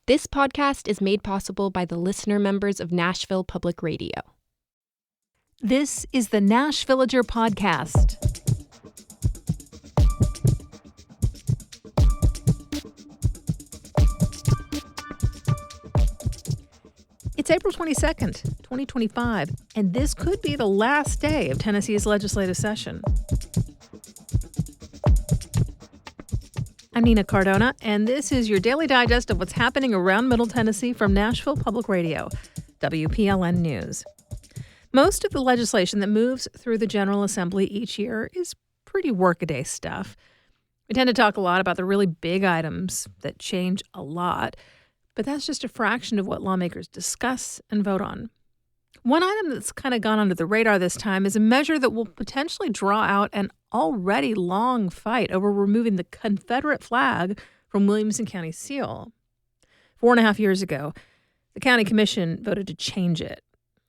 This podcast is made possible by the listener members of Nashville Public Radio. This is the Nashvillager Podcast. It's April 22nd, 2025, and this could be the last day of Tennessee's legislative session. I'm Nina Cardona, and this is your daily digest of what's happening around Middle Tennessee from Nashville Public Radio, WPLN News. Most of the legislation that moves through the General Assembly each year is pretty workaday stuff. We tend to talk a lot about the really big items that change a lot, but that's just a fraction of what lawmakers discuss and vote on. One item that's kind of gone under the radar this time is a measure that will potentially draw out an already long fight over removing the Confederate flag from Williamson County seal. 4.5 years ago, the county commission voted to change it.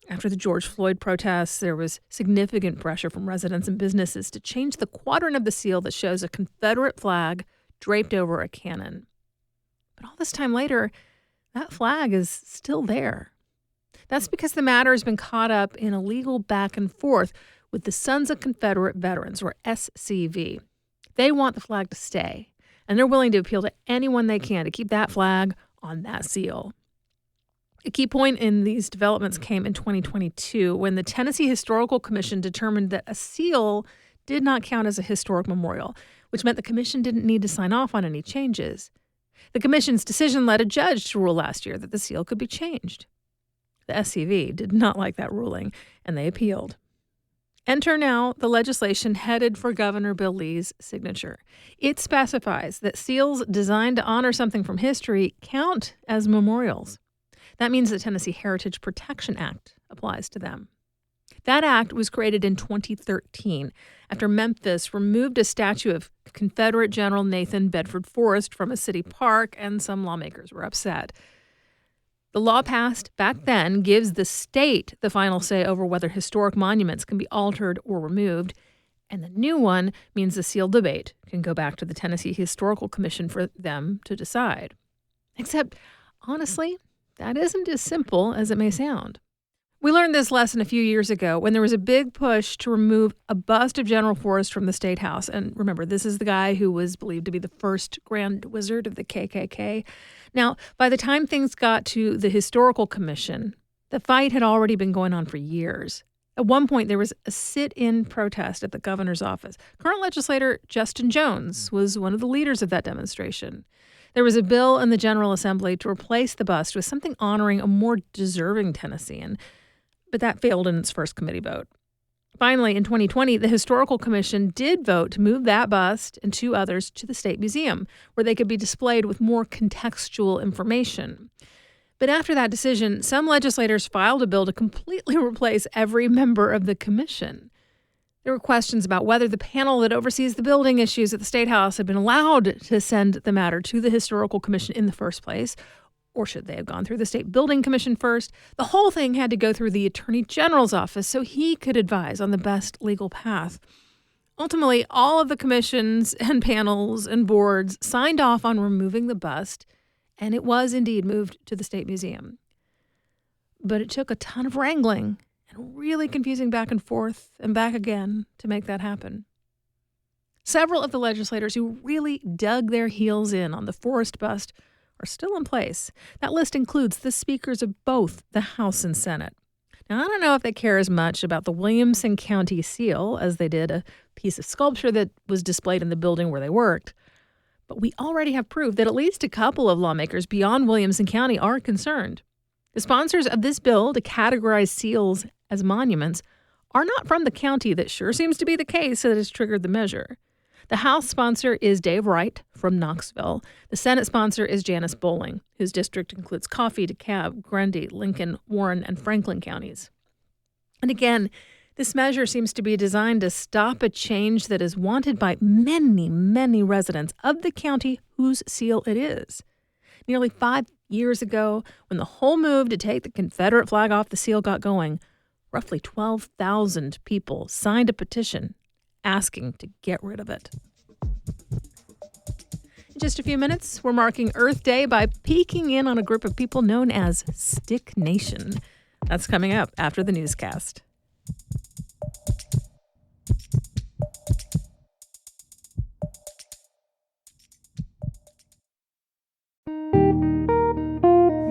After the George Floyd protests, there was significant pressure from residents and businesses to change the quadrant of the seal that shows a Confederate flag draped over a cannon. But all this time later, that flag is still there. That's because the matter has been caught up in a legal back and forth with the Sons of Confederate Veterans, or SCV. They want the flag to stay, and they're willing to appeal to anyone they can to keep that flag on that seal. A key point in these developments came in 2022 when the Tennessee Historical Commission determined that a seal did not count as a historic memorial, which meant the commission didn't need to sign off on any changes. The commission's decision led a judge to rule last year that the seal could be changed. The SCV did not like that ruling, and they appealed. Enter now the legislation headed for Governor Bill Lee's signature. It specifies that seals designed to honor something from history count as memorials. That means the Tennessee Heritage Protection Act applies to them. That act was created in 2013 after Memphis removed a statue of Confederate General Nathan Bedford Forrest from a city park, and some lawmakers were upset. The law passed back then gives the state the final say over whether historic monuments can be altered or removed, and the new one means the seal debate can go back to the Tennessee Historical Commission for them to decide. Except, honestly, that isn't as simple as it may sound. We learned this lesson a few years ago when there was a big push to remove a bust of General Forrest from the State House. And remember, this is the guy who was believed to be the first Grand Wizard of the KKK. Now, by the time things got to the Historical Commission, the fight had already been going on for years. At one point, there was a sit-in protest at the governor's office. Current legislator Justin Jones was one of the leaders of that demonstration. There was a bill in the General Assembly to replace the bust with something honoring a more deserving Tennessean, but that failed in its first committee vote. Finally, in 2020, the Historical Commission did vote to move that bust and two others to the State Museum, where they could be displayed with more contextual information. But after that decision, some legislators filed a bill to completely replace every member of the commission. There were questions about whether the panel that oversees the building issues at the State House had been allowed to send the matter to the Historical Commission in the first place, or should they have gone through the State Building Commission first? The whole thing had to go through the Attorney General's office so he could advise on the best legal path. Ultimately, all of the commissions and panels and boards signed off on removing the bust, and it was indeed moved to the State Museum. But it took a ton of wrangling and really confusing back and forth and back again to make that happen. Several of the legislators who really dug their heels in on the Forrest bust are still in place. That list includes the speakers of both the House and Senate. Now, I don't know if they care as much about the Williamson County seal as they did a piece of sculpture that was displayed in the building where they worked. But we already have proof that at least a couple of lawmakers beyond Williamson County are concerned. The sponsors of this bill to categorize seals as monuments are not from the county that sure seems to be the case that has triggered the measure. The House sponsor is Dave Wright from Knoxville. The Senate sponsor is Janice Bowling, whose district includes Coffee, DeKalb, Grundy, Lincoln, Warren, and Franklin counties. And again, this measure seems to be designed to stop a change that is wanted by many, many residents of the county whose seal it is. Nearly 5 years ago, when the whole move to take the Confederate flag off the seal got going, roughly 12,000 people signed a petition asking to get rid of it. In just a few minutes, we're marking Earth Day by peeking in on a group of people known as Stick Nation. That's coming up after the newscast.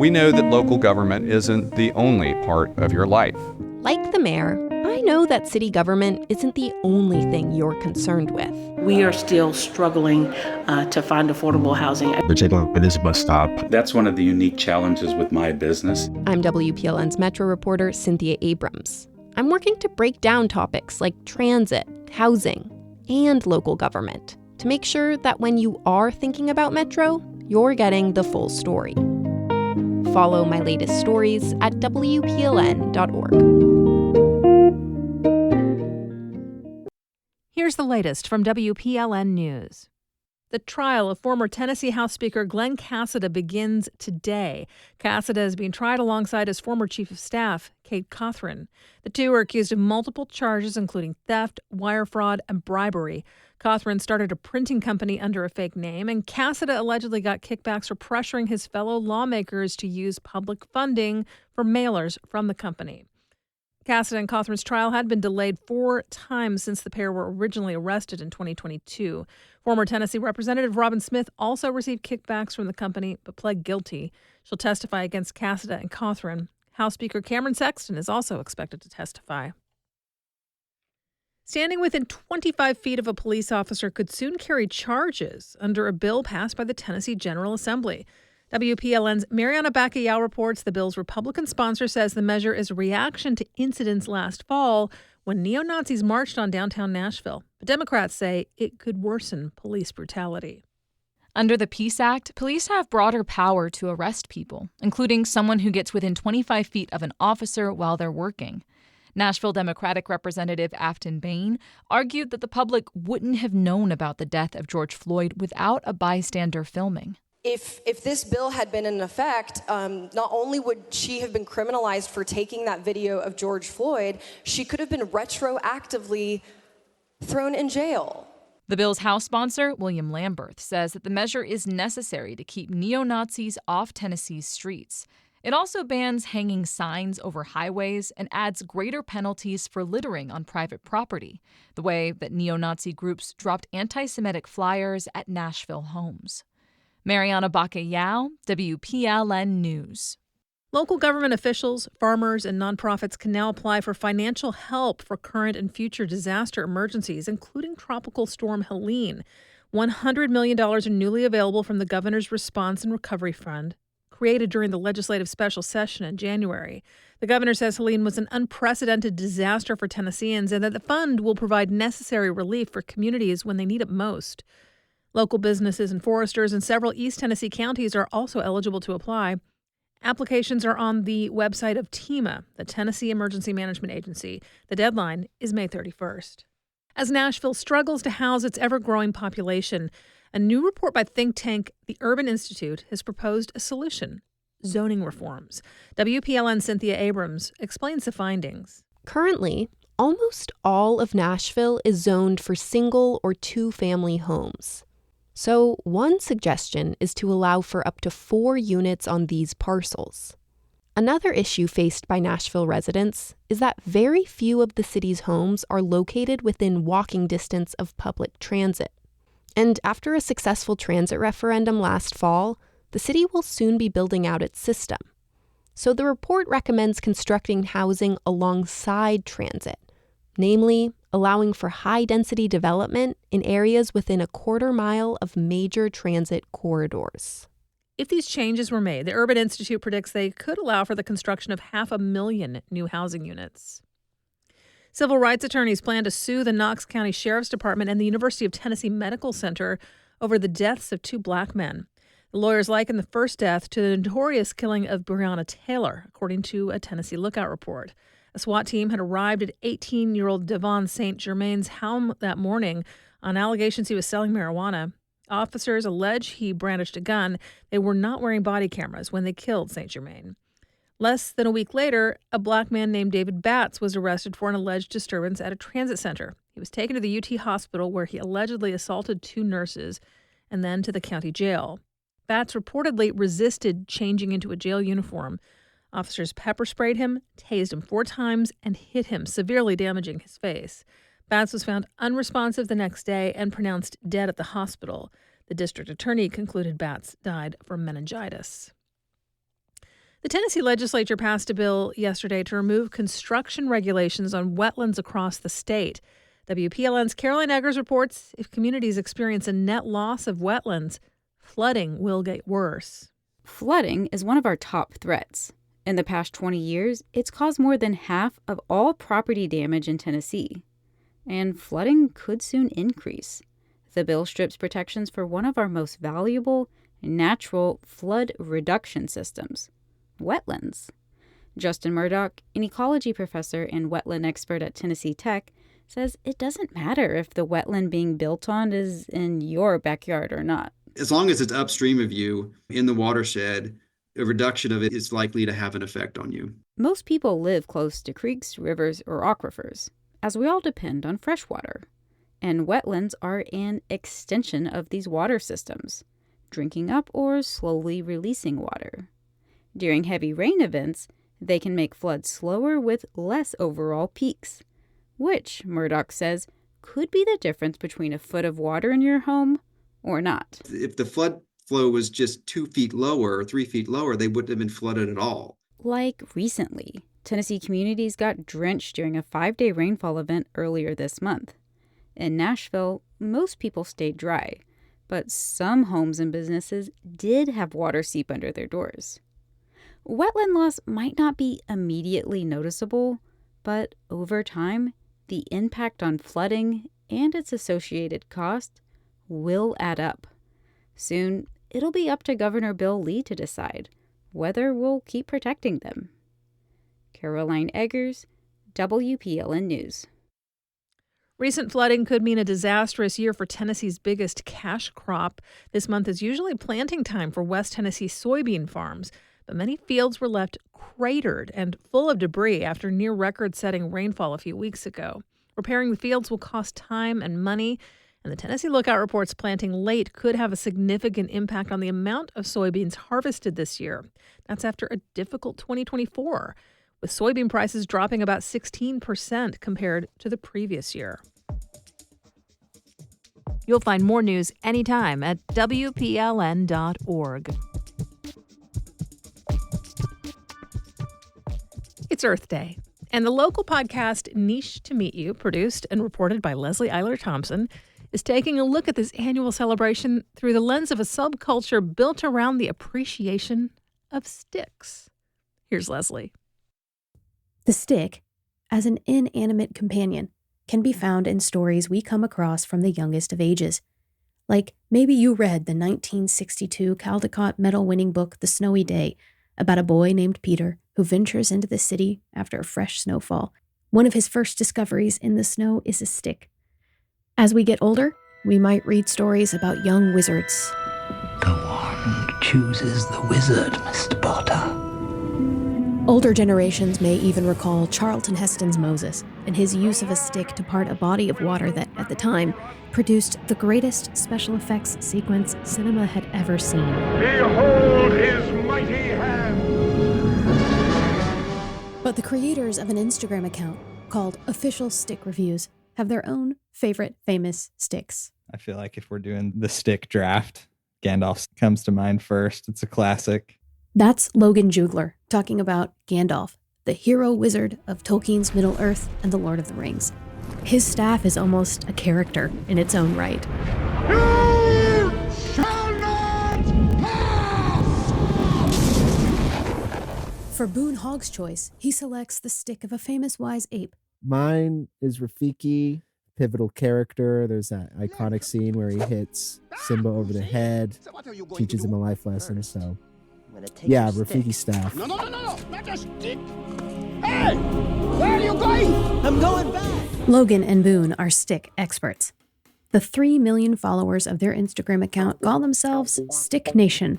We know that local government isn't the only part of your life. Like the mayor, I know that city government isn't the only thing you're concerned with. We are still struggling to find affordable housing. Particularly at this bus stop. That's one of the unique challenges with my business. I'm WPLN's Metro reporter Cynthia Abrams. I'm working to break down topics like transit, housing, and local government to make sure that when you are thinking about Metro, you're getting the full story. Follow my latest stories at WPLN.org. Here's the latest from WPLN News. The trial of former Tennessee House Speaker Glenn Cassada begins today. Cassada is being tried alongside his former chief of staff, Kate Cothran. The two are accused of multiple charges, including theft, wire fraud, and bribery. Cothran started a printing company under a fake name, and Cassada allegedly got kickbacks for pressuring his fellow lawmakers to use public funding for mailers from the company. Cassada and Cothran's trial had been delayed 4 times since the pair were originally arrested in 2022. Former Tennessee Representative Robin Smith also received kickbacks from the company but pled guilty. She'll testify against Cassada and Cothran. House Speaker Cameron Sexton is also expected to testify. Standing within 25 feet of a police officer could soon carry charges under a bill passed by the Tennessee General Assembly. WPLN's Miriam reports the bill's Republican sponsor says the measure is a reaction to incidents last fall when neo-Nazis marched on downtown Nashville. But Democrats say it could worsen police brutality. Under the Peace Act, police have broader power to arrest people, including someone who gets within 25 feet of an officer while they're working. Nashville Democratic Representative Afton Bain argued that the public wouldn't have known about the death of George Floyd without a bystander filming. If this bill had been in effect, not only would she have been criminalized for taking that video of George Floyd, she could have been retroactively thrown in jail. The bill's House sponsor, William Lamberth, says that the measure is necessary to keep neo-Nazis off Tennessee's streets. It also bans hanging signs over highways and adds greater penalties for littering on private property, the way that neo-Nazi groups dropped anti-Semitic flyers at Nashville homes. Mariana Bacallao, WPLN News. Local government officials, farmers, and nonprofits can now apply for financial help for current and future disaster emergencies, including Tropical Storm Helene. $100 million are newly available from the Governor's Response and Recovery Fund, created during the legislative special session in January. The governor says Helene was an unprecedented disaster for Tennesseans and that the fund will provide necessary relief for communities when they need it most. Local businesses and foresters in several East Tennessee counties are also eligible to apply. Applications are on the website of TEMA, the Tennessee Emergency Management Agency. The deadline is May 31st. As Nashville struggles to house its ever-growing population, a new report by think tank the Urban Institute has proposed a solution: zoning reforms. WPLN Cynthia Abrams explains the findings. Currently, almost all of Nashville is zoned for single or two-family homes. So one suggestion is to allow for up to 4 units on these parcels. Another issue faced by Nashville residents is that very few of the city's homes are located within walking distance of public transit. And after a successful transit referendum last fall, the city will soon be building out its system. So the report recommends constructing housing alongside transit, namely allowing for high-density development in areas within a quarter-mile of major transit corridors. If these changes were made, the Urban Institute predicts they could allow for the construction of 500,000 new housing units. Civil rights attorneys plan to sue the Knox County Sheriff's Department and the University of Tennessee Medical Center over the deaths of 2 black men. The lawyers liken the first death to the notorious killing of Breonna Taylor, according to a Tennessee Lookout report. A SWAT team had arrived at 18-year-old Devon St. Germain's home that morning on allegations he was selling marijuana. Officers allege he brandished a gun. They were not wearing body cameras when they killed St. Germain. Less than a week later, a black man named David Batts was arrested for an alleged disturbance at a transit center. He was taken to the UT hospital where he allegedly assaulted 2 nurses and then to the county jail. Batts reportedly resisted changing into a jail uniform. Officers pepper sprayed him, tased him 4 times, and hit him, severely damaging his face. Batts was found unresponsive the next day and pronounced dead at the hospital. The district attorney concluded Batts died from meningitis. The Tennessee legislature passed a bill yesterday to remove construction regulations on wetlands across the state. WPLN's Caroline Eggers reports if communities experience a net loss of wetlands, flooding will get worse. Flooding is one of our top threats. In the past 20 years, it's caused more than half of all property damage in Tennessee. And flooding could soon increase. The bill strips protections for one of our most valuable natural flood reduction systems, wetlands. Justin Murdoch, an ecology professor and wetland expert at Tennessee Tech, says it doesn't matter if the wetland being built on is in your backyard or not. As long as it's upstream of you in the watershed, a reduction of it is likely to have an effect on you. Most people live close to creeks, rivers, or aquifers, as we all depend on fresh water. And wetlands are an extension of these water systems, drinking up or slowly releasing water. During heavy rain events, they can make floods slower with less overall peaks, which, Murdoch says, could be the difference between a foot of water in your home or not. If the flood flow was just 2 feet lower or 3 feet lower, they wouldn't have been flooded at all. Like recently, Tennessee communities got drenched during a 5-day rainfall event earlier this month. In Nashville, most people stayed dry, but some homes and businesses did have water seep under their doors. Wetland loss might not be immediately noticeable, but over time, the impact on flooding and its associated cost will add up. Soon, it'll be up to Governor Bill Lee to decide whether we'll keep protecting them. Caroline Eggers, WPLN News. Recent flooding could mean a disastrous year for Tennessee's biggest cash crop. This month is usually planting time for West Tennessee soybean farms, but many fields were left cratered and full of debris after near record-setting rainfall a few weeks ago. Repairing the fields will cost time and money, and the Tennessee Lookout reports planting late could have a significant impact on the amount of soybeans harvested this year. That's after a difficult 2024, with soybean prices dropping about 16% compared to the previous year. You'll find more news anytime at WPLN.org. It's Earth Day, and the local podcast Niche to Meet You, produced and reported by Leslie Eiler Thompson, is taking a look at this annual celebration through the lens of a subculture built around the appreciation of sticks. Here's Leslie. The stick, as an inanimate companion, can be found in stories we come across from the youngest of ages. Like maybe you read the 1962 Caldecott medal-winning book The Snowy Day, about a boy named Peter who ventures into the city after a fresh snowfall. One of his first discoveries in the snow is a stick. As we get older, we might read stories about young wizards. The wand chooses the wizard, Mr. Potter. Older generations may even recall Charlton Heston's Moses and his use of a stick to part a body of water that, at the time, produced the greatest special effects sequence cinema had ever seen. Behold his mighty hand! But the creators of an Instagram account called Official Stick Reviews have their own favorite famous sticks. I feel like if we're doing the stick draft, Gandalf comes to mind first. It's a classic. That's Logan Jugler talking about Gandalf, the hero wizard of Tolkien's Middle-earth and The Lord of the Rings. His staff is almost a character in its own right. You shall not pass! For Boone Hogg's choice, he selects the stick of a famous wise ape. Mine is Rafiki, pivotal character. There's that iconic scene where he hits Simba over the head, teaches him a life lesson, so... Yeah, Rafiki's staff. No, not a stick. Hey, where are you going? I'm going back. Logan and Boone are stick experts. The 3 million followers of their Instagram account call themselves Stick Nation.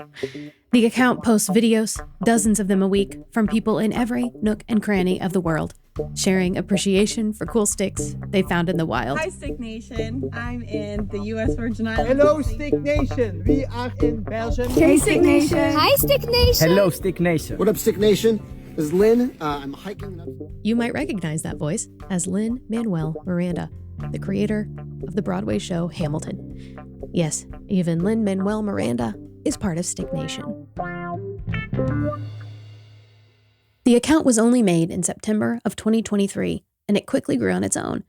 The account posts videos, dozens of them a week, from people in every nook and cranny of the world. sharing appreciation for cool sticks they found in the wild. Hi, Stick Nation. I'm in the U.S. Virgin Islands. Hello, Stick Nation. We are in Belgium. Hey, Stick Nation. Hi, Stick Nation. Hello, Stick Nation. What up, Stick Nation? This is Lynn. I'm hiking. You might recognize that voice as Lin-Manuel Miranda, the creator of the Broadway show Hamilton. Yes, even Lin-Manuel Miranda is part of Stick Nation. The account was only made in September of 2023, and it quickly grew on its own.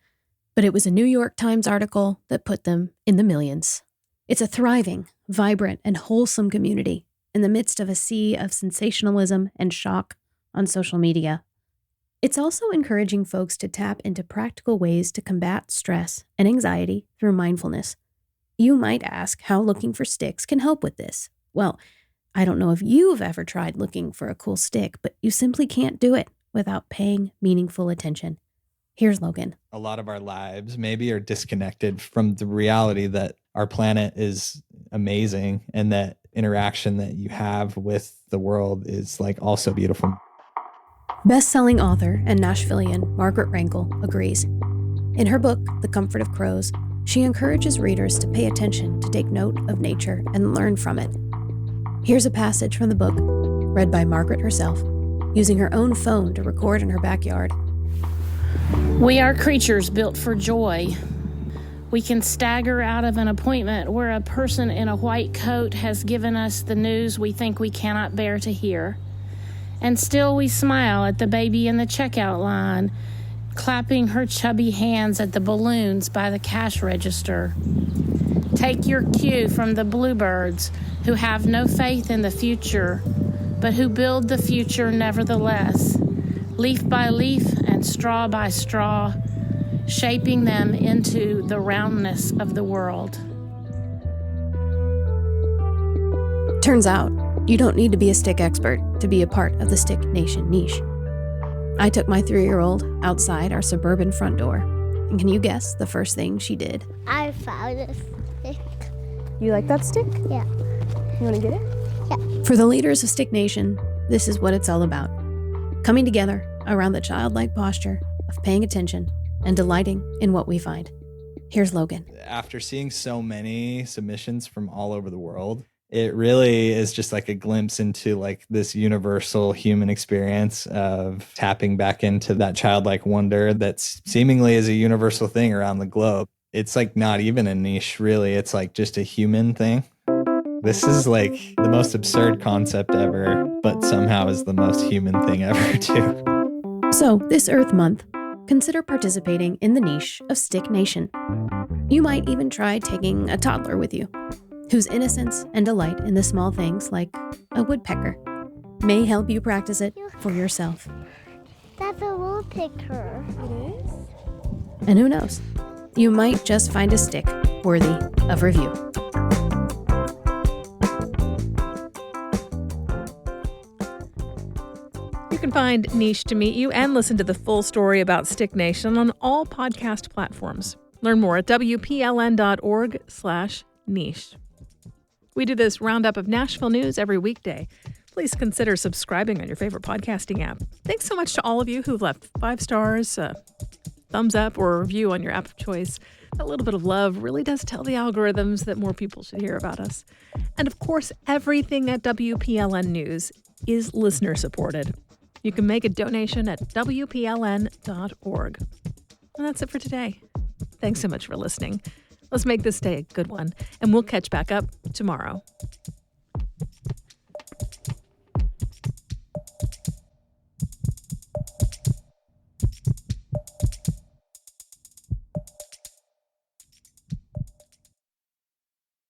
But it was a New York Times article that put them in the millions. It's a thriving, vibrant, and wholesome community in the midst of a sea of sensationalism and shock on social media. It's also encouraging folks to tap into practical ways to combat stress and anxiety through mindfulness. You might ask how looking for sticks can help with this. Well, I don't know if you've ever tried looking for a cool stick, but you simply can't do it without paying meaningful attention. Here's Logan. A lot of our lives maybe are disconnected from the reality that our planet is amazing and that interaction that you have with the world is like also beautiful. Best-selling author and Nashvilleian Margaret Rankle agrees. In her book, The Comfort of Crows, she encourages readers to pay attention to take note of nature and learn from it. Here's a passage from the book, read by Margaret herself, using her own phone to record in her backyard. We are creatures built for joy. We can stagger out of an appointment where a person in a white coat has given us the news we think we cannot bear to hear. And still we smile at the baby in the checkout line, clapping her chubby hands at the balloons by the cash register. Take your cue from the bluebirds who have no faith in the future, but who build the future nevertheless, leaf by leaf and straw by straw, shaping them into the roundness of the world. Turns out, you don't need to be a stick expert to be a part of the Stick Nation niche. I took my 3-year-old outside our suburban front door, and can you guess the first thing she did? I found a stick. You like that stick? Yeah. You want to get it? Yeah. For the leaders of Stick Nation, this is what it's all about. Coming together around the childlike posture of paying attention and delighting in what we find. Here's Logan. After seeing so many submissions from all over the world, it really is just like a glimpse into like this universal human experience of tapping back into that childlike wonder that's seemingly is a universal thing around the globe. It's like not even a niche, really. It's like just a human thing. This is like the most absurd concept ever, but somehow is the most human thing ever too. So this Earth Month, consider participating in the niche of Stick Nation. You might even try taking a toddler with you, whose innocence and delight in the small things like a woodpecker may help you practice it for yourself. That's a woodpecker. It is? And who knows, you might just find a stick worthy of review. You can find Niche to Meet You and listen to the full story about Stick Nation on all podcast platforms. Learn more at WPLN.org/niche. We do this roundup of Nashville news every weekday. Please consider subscribing on your favorite podcasting app. Thanks so much to all of you who've left 5 stars, thumbs up, or a review on your app of choice. A little bit of love really does tell the algorithms that more people should hear about us. And of course, everything at WPLN News is listener supported. You can make a donation at WPLN.org. And that's it for today. Thanks so much for listening. Let's make this day a good one, and we'll catch back up tomorrow.